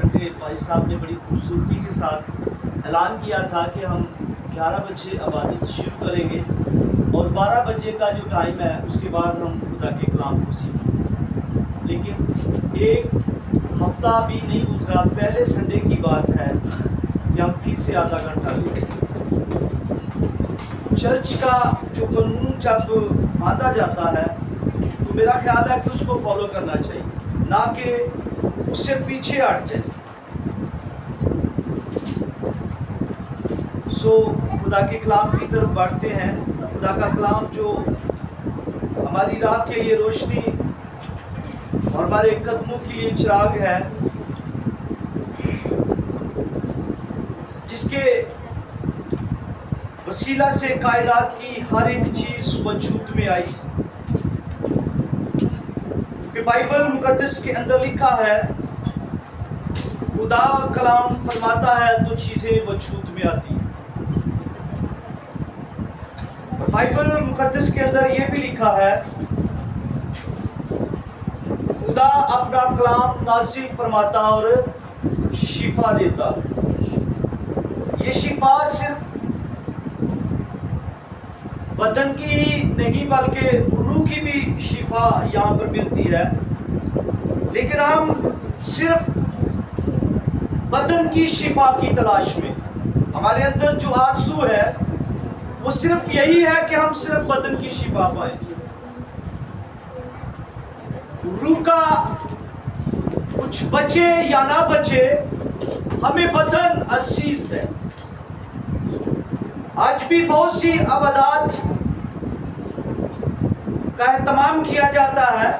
Sunday بھائی صاحب نے بڑی خوبصورتی کے ساتھ اعلان کیا تھا کہ ہم 11 بجے عبادت شروع کریں گے اور 12 بجے کا جو ٹائم ہے اس کے بعد ہم خدا کے کلام کو سیکھیں گے. لیکن ایک ہفتہ بھی نہیں گزرا، پہلے سنڈے کی بات ہے کہ ہم پھر سے آدھا گھنٹہ لیں. چرچ کا جو قانون جب باندھا جاتا ہے تو میرا خیال ہے کہ اس کو فالو کرنا چاہیے، نہ کہ اس سے پیچھے ہٹ جائے. خدا کے کلام کی طرف بڑھتے ہیں. خدا کا کلام جو ہماری راہ کے لیے روشنی اور ہمارے قدموں کے لیے چراغ ہے، جس کے وسیلہ سے کائنات کی ہر ایک چیز وجود میں آئی. کہ بائبل مقدس کے اندر لکھا ہے خدا کلام فرماتا ہے تو چیزیں وجود میں آتی ہیں. بائبل مقدس کے اندر یہ بھی لکھا ہے خدا اپنا کلام نازل فرماتا اور شفا دیتا. یہ شفا صرف بدن کی نہیں بلکہ روح کی بھی شفا یہاں پر ملتی ہے. لیکن ہم صرف بدن کی شفا کی تلاش میں، ہمارے اندر جو آرزو ہے وہ صرف یہی ہے کہ ہم صرف بدن کی شفا پائیں. روح کا کچھ بچے یا نہ بچے، ہمیں بدن عزیز ہے. آج بھی بہت سی عبادات کا اہتمام کیا جاتا ہے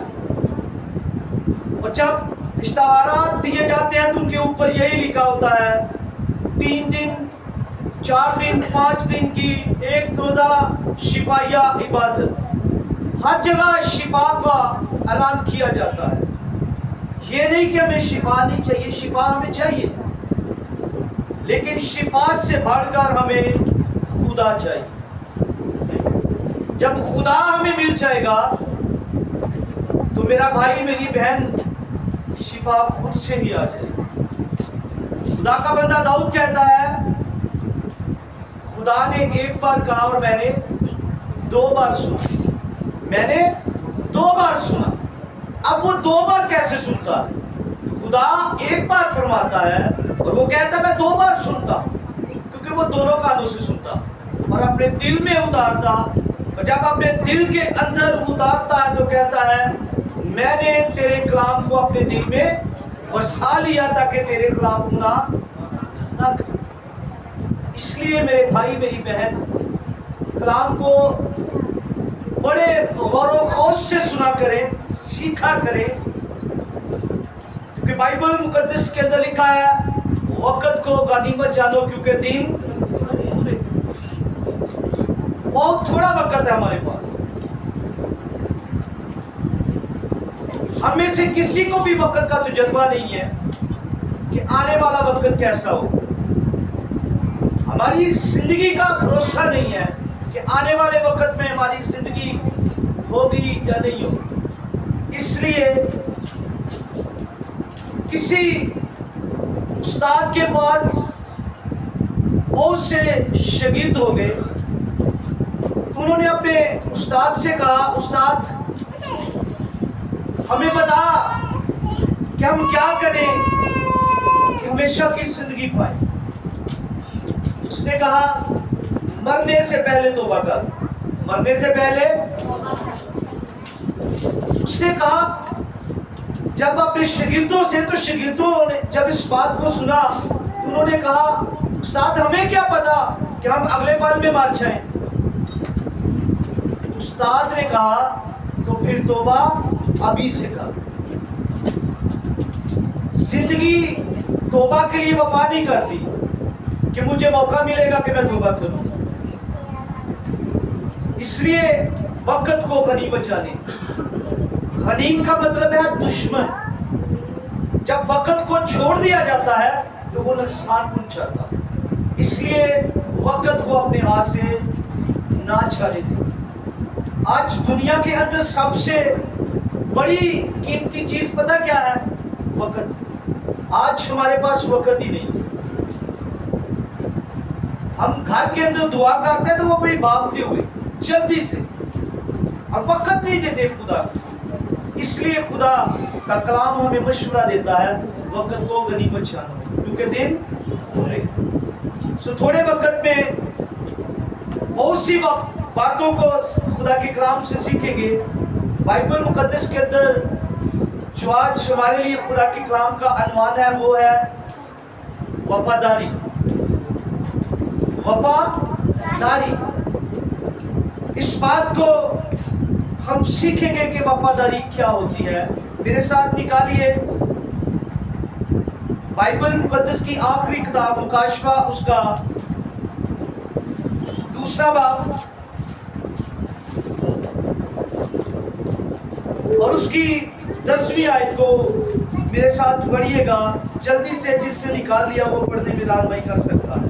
اور جب اشتہارات دیے جاتے ہیں تو ان کے اوپر یہی لکھا ہوتا ہے 3 دن 4 دن 5 دن کی ایک روزہ شفایہ عبادت. ہر جگہ شفا کا اعلان کیا جاتا ہے. یہ نہیں کہ ہمیں شفا نہیں چاہیے، شفا ہمیں چاہیے، لیکن شفا سے بڑھ کر ہمیں خدا چاہیے. جب خدا ہمیں مل جائے گا تو میرا بھائی میری بہن شفا خود سے ہی آ جائے گی. خدا کا بندہ داؤد کہتا ہے خدا نے ایک بار کہا اور میں نے 2 بار سنا. میں نے 2 بار سنا. اب وہ 2 بار کیسے سنتا ہے؟ خدا ایک بار فرماتا ہے اور وہ کہتا ہے میں 2 بار سنتا، کیونکہ وہ دونوں کانوں سے سنتا اور اپنے دل میں اتارتا. اور جب اپنے دل کے اندر اتارتا ہے تو کہتا ہے میں نے تیرے کلام کو اپنے دل میں وسا لیا تاکہ تیرے خلاف گناہ نہ کرے. اس لیے میرے بھائی میری بہن کلام کو بڑے غور و خوض سے سنا کریں، سیکھا کریں، کیونکہ بائبل مقدس کے اندر لکھا ہے وقت کو غنیمت جانو کیونکہ دن پورے. بہت تھوڑا وقت ہے ہمارے پاس. ہم میں سے کسی کو بھی وقت کا تجربہ نہیں ہے کہ آنے والا وقت کیسا ہو. ہماری زندگی کا بھروسہ نہیں ہے کہ آنے والے وقت میں ہماری زندگی ہوگی یا نہیں ہوگی. اس لیے کسی استاد کے پاس بہت سے شاگرد ہو گئے تو انہوں نے اپنے استاد سے کہا استاد ہمیں بتا کہ ہم کیا کریں کہ ہمیشہ کی زندگی پائیں. اس نے کہا مرنے سے پہلے توبہ کر. مرنے سے پہلے اس نے کہا جب اپنے شاگردوں سے، تو شاگردوں نے جب اس بات کو سنا انہوں نے کہا استاد ہمیں کیا پتا کہ ہم اگلے پل میں مر جائیں. استاد نے کہا تو پھر توبہ ابھی سے کر. زندگی توبہ کے لیے وفا نہیں کرتی کہ مجھے موقع ملے گا کہ میں توبہ کروں. اس لیے وقت کو غنیمت جانے. غنیم کا مطلب ہے دشمن. جب وقت کو چھوڑ دیا جاتا ہے تو وہ نقصان پہنچاتا. اس لیے وقت کو اپنے ہاتھ سے نہ چھانے دیں. آج دنیا کے اندر سب سے بڑی قیمتی چیز پتہ کیا ہے؟ وقت. آج ہمارے پاس وقت ہی نہیں. ہم گھر کے اندر دعا کرتے ہیں تو وہ بڑی بھاگتے ہوئے جلدی سے, اور وقت نہیں دیتے خدا. اس لیے خدا کا کلام ہمیں مشورہ دیتا ہے وقت کو غنیمت جانو کیونکہ دن تھوڑے. سو تھوڑے وقت میں بہت سی باتوں کو خدا کے کلام سے سیکھیں گے. بائبل مقدس کے اندر جو آج ہمارے لیے خدا کے کلام کا عنوان ہے وہ ہے وفاداری. وفاداری. اس بات کو ہم سیکھیں گے کہ وفاداری کیا ہوتی ہے. میرے ساتھ نکالیے بائبل مقدس کی آخری کتاب مکاشفہ, اس کا 2 باب اور اس کی 10ویں آیت کو میرے ساتھ پڑھیے گا. جلدی سے جس نے نکال لیا وہ پڑھنے میں رہنمائی کر سکتا ہے.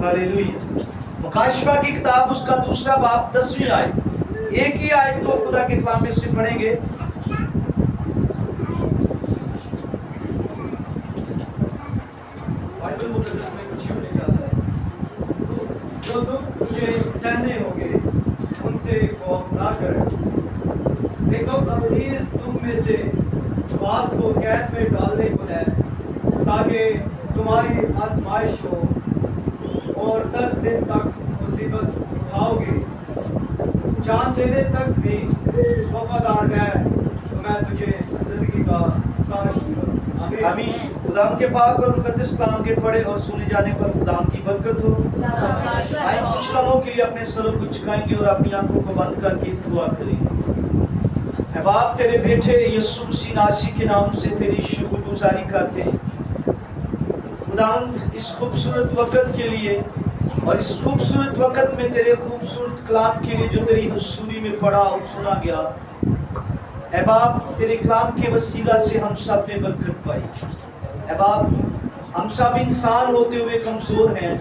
ہاللیلویہ. مکاشفہ کی کتاب اس کا 2 باب 10ویں آیت. ایک ہی آیت کو خدا کے کلام میں سے پڑھیں گے. بائبل مقدس میں کچھ یوں لکھا ہے, جو لوگ تجھے سہنے ہوں گے ان سے خوف نہ کرے. دیکھو ابلیس تم میں سے بعض کو قید میں ڈالنے کو ہے تاکہ تمہاری آزمائش ہو, اور 10 دن تک مصیبت اٹھاؤ گے. جان دینے تک بھی وفادار ہے تو میں تجھے زندگی کا تاج دوں. آمین. خدا کے پاک اور مقدس کلام کے پڑھے اور سنے جانے پر خدا کی برکت ہو. آئیں کچھ لمحوں کے لیے اپنے سروں کو جھکائیں گے اور اپنی آنکھوں کو بند کر کے دعا کریں گے. اے باپ, تیرے بیٹے یسوع مسیح ناصری کے نام سے تیری شکر گزاری کرتے ہیں خداوند اس خوبصورت وقت کے لیے, اور اس خوبصورت وقت میں تیرے خوبصورت کلام کے لیے جو تیری حضوری میں پڑھا اور سنا گیا. اے باپ, تیرے کلام کے وسیلہ سے ہم سب نے برکت پائی. اے باپ, ہم سب انسان ہوتے ہوئے کمزور ہیں.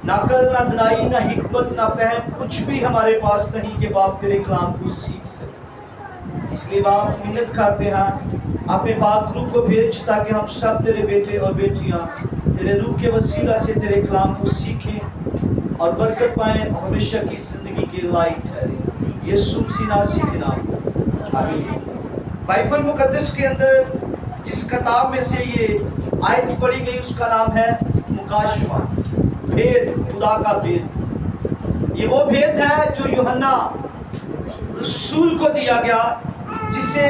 نہ عقل, نہ دانائی, نہ حکمت, نہ فہم, کچھ بھی ہمارے پاس نہیں کہ باپ تیرے کلام کو سیکھ سکے. اس لیے باپ منت کرتے ہیں اپنے پاک روح کو بھیج تاکہ ہم سب تیرے بیٹے اور بیٹیاں تیرے روح کے وسیلہ سے تیرے کلام کو سیکھیں اور برکت پائیں اور ہمیشہ کی زندگی کے لائق ٹھہرے. یسوع مسیح ناصری کے نام آمین. بائبل مقدس کے اندر جس کتاب میں سے یہ آیت پڑھی گئی اس کا نام ہے مکاشفہ, بھید, خدا کا بھید. یہ وہ بھید ہے جو یوحنا رسول کو دیا گیا, جسے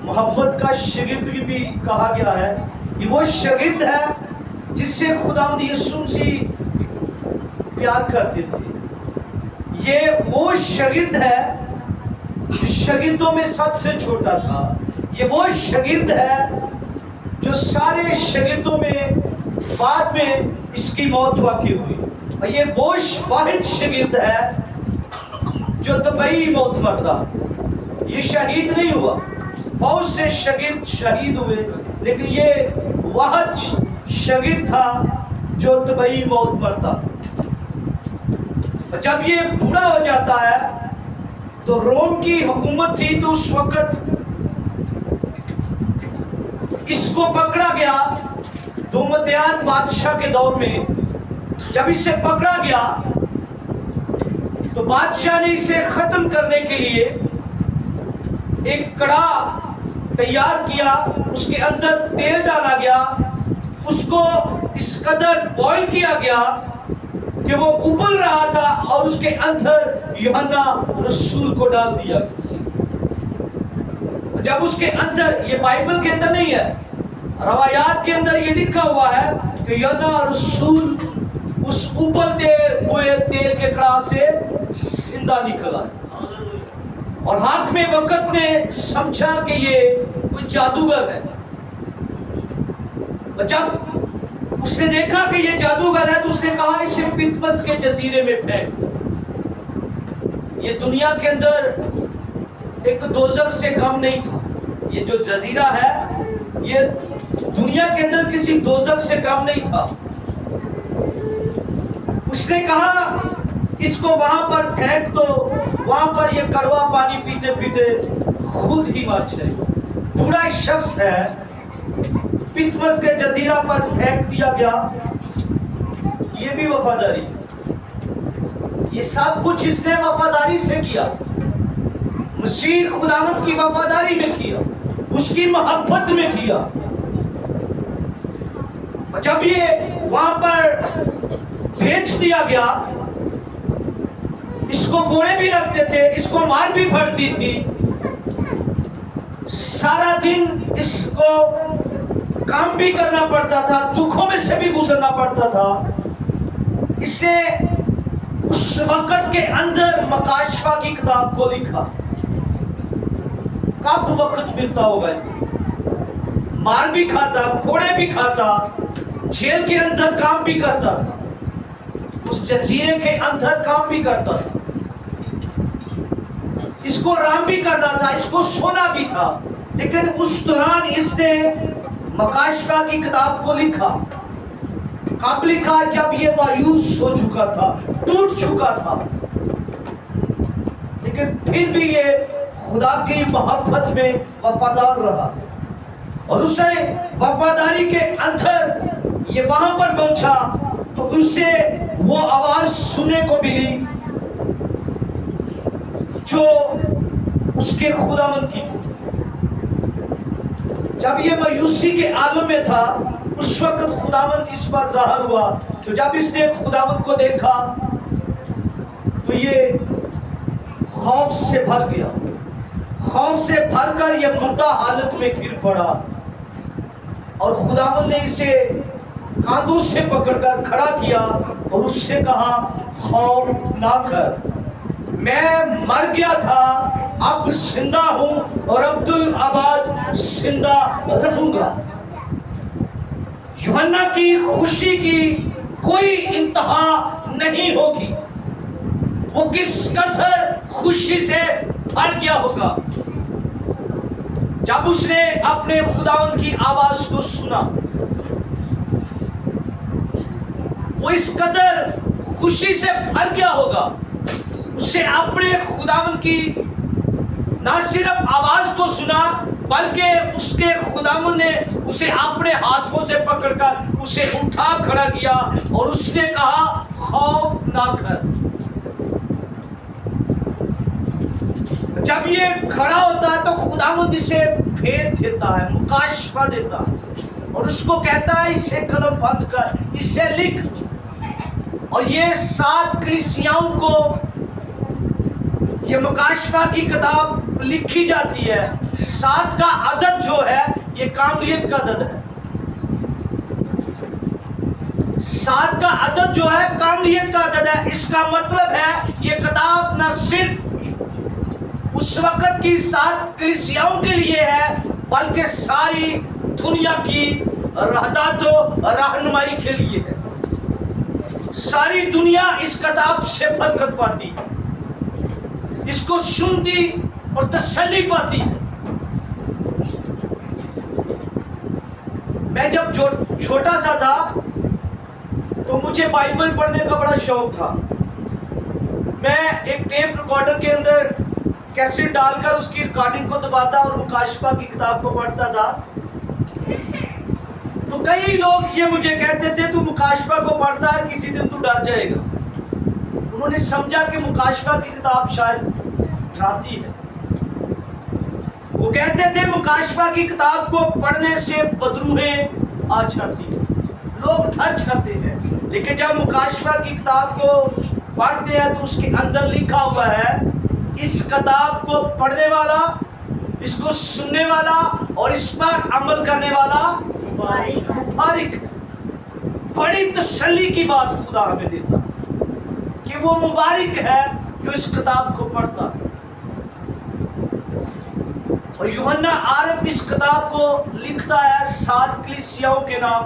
محبت کا شاگرد بھی کہا گیا ہے. یہ وہ شاگرد ہے جس سے خداوند یسوع مسیح پیار کرتے تھے. یہ وہ شاگرد ہے جو شاگردوں میں سب سے چھوٹا تھا. یہ وہ شاگرد ہے جو سارے شاگردوں میں بعد میں اس کی موت واقع ہوئی. اور یہ وہ واحد شاگرد ہے جو طبعی موت مرتا. یہ شہید نہیں ہوا, بہت سے شاگرد شہید ہوئے, لیکن یہ واحد شاگرد تھا جو طبعی موت مرتا. جب یہ بوڑھا ہو جاتا ہے تو روم کی حکومت تھی, تو اس وقت اس کو پکڑا گیا دومتیان بادشاہ کے دور میں. جب اسے پکڑا گیا تو بادشاہ نے اسے ختم کرنے کے لیے ایک کڑا تیار کیا, اس کے اندر تیل ڈالا گیا, اس کو اس قدر بوائل کیا گیا کہ وہ ابل رہا تھا, اور اس کے اندر یوحنا رسول کو ڈال دیا. جب اس کے اندر, یہ بائبل کے اندر نہیں ہے, روایات کے اندر یہ لکھا ہوا ہے کہ یوحنا رسول اس ابلتے ہوئے تیل کے کڑاہ سے زندہ نکلا, اور ہاتھ میں وقت نے سمجھا کہ یہ کوئی جادوگر ہے. جب اس نے دیکھا کہ یہ جادوگر ہے تو اس نے کہا اسے پتمس کے جزیرے میں پھینک. یہ دنیا کے اندر ایک دوزخ سے کم نہیں تھا. یہ جو جزیرہ ہے یہ دنیا کے اندر کسی دوزخ سے کم نہیں تھا. اس نے کہا اس کو وہاں پر پھینک دو, وہاں پر یہ کڑوا پانی پیتے پیتے خود ہی مر جائے. بوڑھا شخص ہے, پتمس کے جزیرہ پر پھینک دیا گیا. یہ بھی وفاداری, یہ سب کچھ اس نے وفاداری سے کیا. مسیح خداوند کی وفاداری میں کیا, اس کی محبت میں کیا. جب یہ وہاں پر بھیج دیا گیا, اس کو کوڑے بھی لگتے تھے, اس کو مار بھی پڑتی تھی, سارا دن اس کو کام بھی کرنا پڑتا تھا, دکھوں میں سے بھی گزرنا پڑتا تھا. اس نے اس وقت کے اندر مکاشفہ کی کتاب کو لکھا. کب وقت ملتا ہوگا اسے؟ مار بھی کھاتا, کوڑے بھی کھاتا, جیل کے اندر کام بھی کرتا تھا, اس جزیرے کے اندر کام بھی کرتا تھا, اس کو آرام بھی کرنا تھا, اس کو سونا بھی تھا. لیکن اس دوران اس نے مکاشفہ کی کتاب کو لکھا. کب لکھا؟ جب یہ مایوس ہو چکا تھا, ٹوٹ چکا تھا. لیکن پھر بھی یہ خدا کی محبت میں وفادار رہا, اور اسے وفاداری کے اندر یہ وہاں پر پہنچا تو اسے وہ آواز سننے کو ملی جو اس کے خداوند کی تھی. جب یہ مایوسی کے عالم میں تھا, اس وقت خداوند اس پر ظاہر ہوا. تو جب اس نے خداوند کو دیکھا تو یہ خوف سے بھر گیا, خوف سے بھر کر یہ مردہ حالت میں گر پڑا. اور خداوند نے اسے کاندھوں سے پکڑ کر کھڑا کیا اور اس سے کہا, خوف نہ کر, میں مر گیا تھا, اب زندہ ہوں اور عبدالآباد زندہ رہوں گا. یوحنا کی خوشی کی کوئی انتہا نہیں ہوگی. وہ کس قدر خوشی سے بھر گیا ہوگا جب اس نے اپنے خداوند کی آواز کو سنا. وہ اس قدر خوشی سے بھر گیا ہوگا, اسے اپنے خداوند کی نہ صرف آواز کو سنا بلکہ اس کے خداوند نے اسے اپنے ہاتھوں سے پکڑ کر اسے اٹھا کھڑا کیا اور اس نے کہا, خوف نہ کر. جب یہ کھڑا ہوتا ہے تو خداوند اسے بھید دیتا ہے, مکاشفہ دیتا ہے, اور اس کو کہتا ہے اسے قلم بند کر, اسے لکھ. اور یہ 7 کلیسیاؤں کو یہ مکاشفہ کی کتاب لکھی جاتی ہے. 7 کا عدد جو ہے یہ کاملیت کا عدد ہے. 7 کا عدد جو ہے کاملیت کا عدد ہے. اس کا مطلب ہے یہ کتاب نہ صرف اس وقت کی 7 کلیسیاؤں کے لیے ہے بلکہ ساری دنیا کی رہدات و رہنمائی کے لیے ہے. ساری دنیا اس کتاب سے برکت پاتی, اس کو سنتی اور تسلی پاتی. میں جب چھوٹا سا تھا تو مجھے بائبل پڑھنے کا بڑا شوق تھا. میں ایک ٹیپ ریکارڈر کے اندر کیسٹ ڈال کر اس کی ریکارڈنگ کو دباتا اور مکاشفہ کی کتاب کو پڑھتا تھا. تو کئی لوگ یہ مجھے کہتے تھے تو مکاشفہ کو پڑھتا ہے, کسی دن تو ڈر جائے گا. انہوں نے سمجھا کہ مکاشفہ کی کتاب شاید ڈراتی ہے. وہ کہتے تھے مکاشفہ کی کتاب کو پڑھنے سے بدروحیں آ جاتی ہیں, لوگ ڈر جاتے ہیں. لیکن جب مکاشفہ کی کتاب کو پڑھتے ہیں تو اس کے اندر لکھا ہوا ہے, اس کتاب کو پڑھنے والا, اس کو سننے والا اور اس پر عمل کرنے والا مبارک. بڑی تسلی کی بات خدا ہمیں دیتا کہ وہ مبارک ہے جو اس کتاب کو پڑھتا ہے. اور یوحنا عارف اس کتاب کو لکھتا ہے 7 کلیسیاؤں کے نام.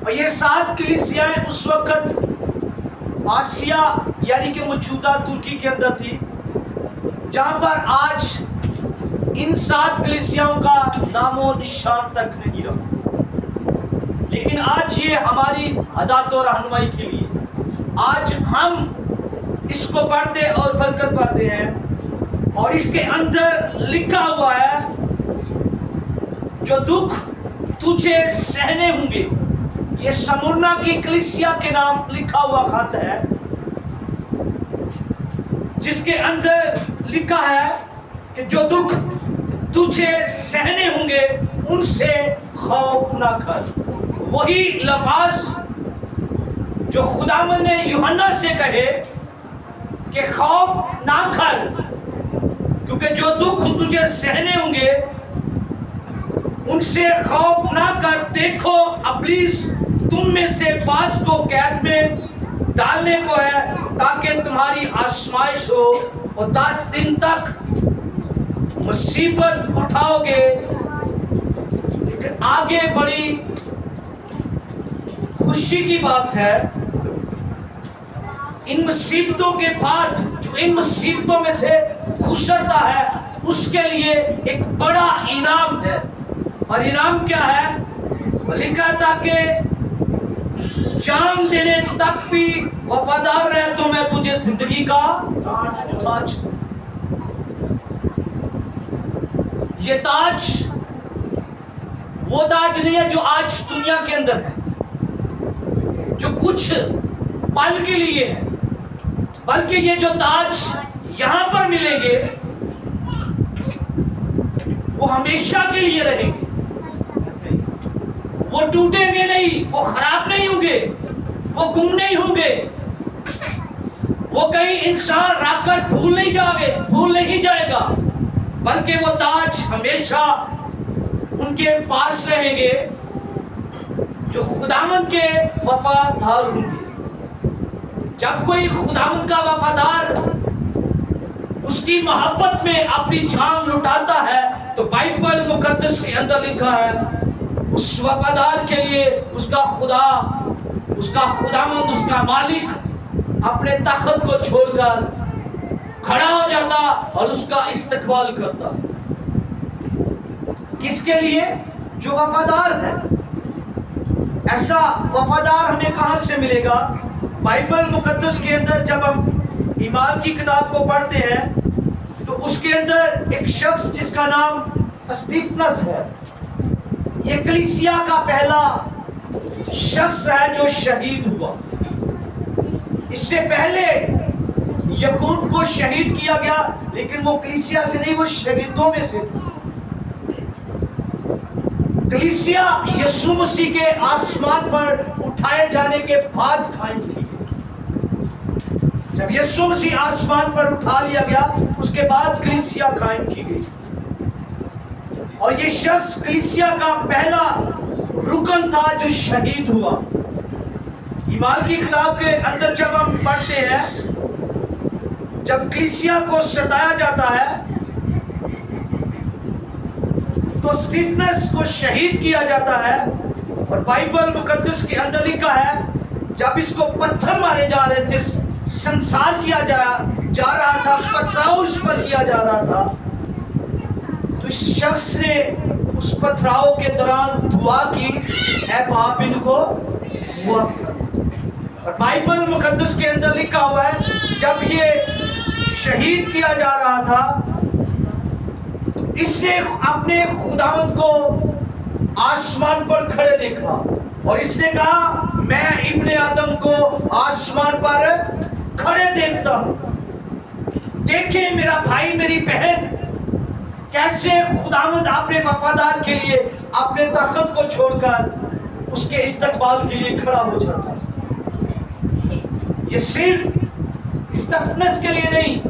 اور یہ 7 کلیسیاں اس وقت آسیا یعنی کہ موجودہ ترکی کے اندر تھی, جہاں پر آج ان 7 کلیسیاؤں کا نام و نشان تک نہیں رہا. لیکن آج یہ ہماری ہدایت و رہنمائی کے لیے, آج ہم اس کو پڑھتے اور برکت پاتے ہیں. اور اس کے اندر لکھا ہوا ہے جو دکھ تجھے سہنے ہوں گے. یہ سمرنا کی کلیسیا کے نام لکھا ہوا خط ہے جس کے اندر لکھا ہے کہ جو دکھ تجھے سہنے ہوں گے ان سے خوف نہ کر. وہی لفظ جو خداوند نے یوحنا سے کہے کہ خوف نہ کر کیونکہ جو دکھ تجھے سہنے ہوں گے ان سے خوف نہ کر. دیکھو ابلیس تم میں سے بعض کو قید میں ڈالنے کو ہے تاکہ تمہاری آزمائش ہو اور 10 دن تک مصیبت اٹھاؤ گے. لیکن آگے بڑی خوشی کی بات ہے ان مصیبتوں کے بعد جو ان مصیبتوں میں سے گزرتا ہے اس کے لیے ایک بڑا انعام ہے. اور انعام کیا ہے؟ لکھا تھا کہ جان دینے تک بھی وفادار رہے تو میں تجھے زندگی کا تاج دوں. یہ تاج وہ تاج نہیں ہے جو آج دنیا کے اندر ہے جو کچھ پل کے لیے ہے بلکہ یہ جو تاج یہاں پر ملیں گے وہ ہمیشہ کے لیے رہیں گے. وہ ٹوٹیں گے نہیں, وہ خراب نہیں ہوں گے, وہ گم نہیں ہوں گے, وہ کہیں انسان رکھ کر بھول نہیں جائے گا بلکہ وہ تاج ہمیشہ ان کے پاس رہیں گے جو خداوند کے وفادار ہوں گے. جب کوئی خداوند کا وفادار اس کی محبت میں اپنی جان لٹاتا ہے تو بائبل مقدس کے اندر لکھا ہے اس وفادار کے لیے اس کا خدا, اس کا خداوند, اس کا مالک اپنے تخت کو چھوڑ کر کھڑا ہو جاتا اور اس کا استقبال کرتا. کس کے لیے؟ جو وفادار ہے. ایسا وفادار ہمیں کہاں سے ملے گا؟ بائبل مقدس کے اندر جب ہم ایمان کی کتاب کو پڑھتے ہیں تو اس کے اندر ایک شخص جس کا نام استفنس ہے, یہ کلیسیا کا پہلا شخص ہے جو شہید ہوا. اس سے پہلے یعقوب کو شہید کیا گیا لیکن وہ کلیسیا سے نہیں, وہ شہیدوں میں سے تھا. کلیسیا یسوع مسیح کے آسمان پر اٹھائے جانے کے بعد قائم کی. جب یسوع مسیح آسمان پر اٹھا لیا گیا اس کے بعد کلیسیا قائم کی گئی. اور یہ شخص کلیسیا کا پہلا رکن تھا جو شہید ہوا. ایمان کی کتاب کے اندر جب ہم پڑھتے ہیں جب کلیسیا کو ستایا جاتا ہے تو اسٹیفنس کو شہید کیا جاتا ہے. اور بائبل مقدس کے اندر لکھا ہے جب اس کو پتھر مارے جا رہے تھے, سنسار کیا جا رہا تھا, پتھراؤ اس پر کیا جا رہا تھا, تو اس شخص نے اس پتھراؤ کے دوران دعا کی اے باپ ان کو معاف کر. اور بائبل مقدس کے اندر لکھا ہوا ہے جب یہ شہید کیا جا رہا تھا اس نے اپنے خداوند کو آسمان پر کھڑے دیکھا اور اس نے کہا میں ابن آدم کو آسمان پر کھڑے دیکھتا ہوں. دیکھیں میرا بھائی میری بہن کیسے خداوند اپنے وفادار کے لیے اپنے تخت کو چھوڑ کر اس کے استقبال کے لیے کھڑا ہو جاتا ہے. یہ صرف اسٹفنس کے لیے نہیں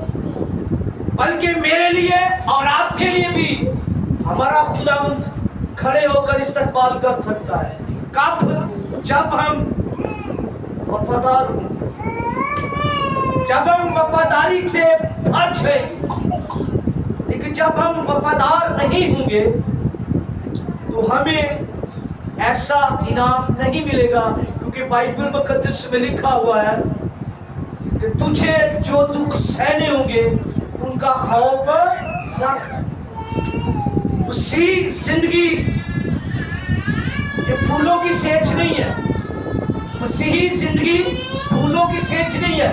بلکہ میرے لیے اور آپ کے لیے بھی ہمارا خداوند کھڑے ہو کر استقبال کر سکتا ہے. کب؟ جب ہم وفادار ہوں, جب ہم وفاداری سے بھر جائیں گے. لیکن جب ہم وفادار نہیں ہوں گے تو ہمیں ایسا انعام نہیں ملے گا کیونکہ بائبل مقدس میں لکھا ہوا ہے کہ تجھے جو دکھ سہنے ہوں گے ان کا خوف نہ کر. مسیح زندگی یہ پھولوں کی سیج نہیں ہے. مسیحی زندگی پھولوں کی سیج نہیں ہے.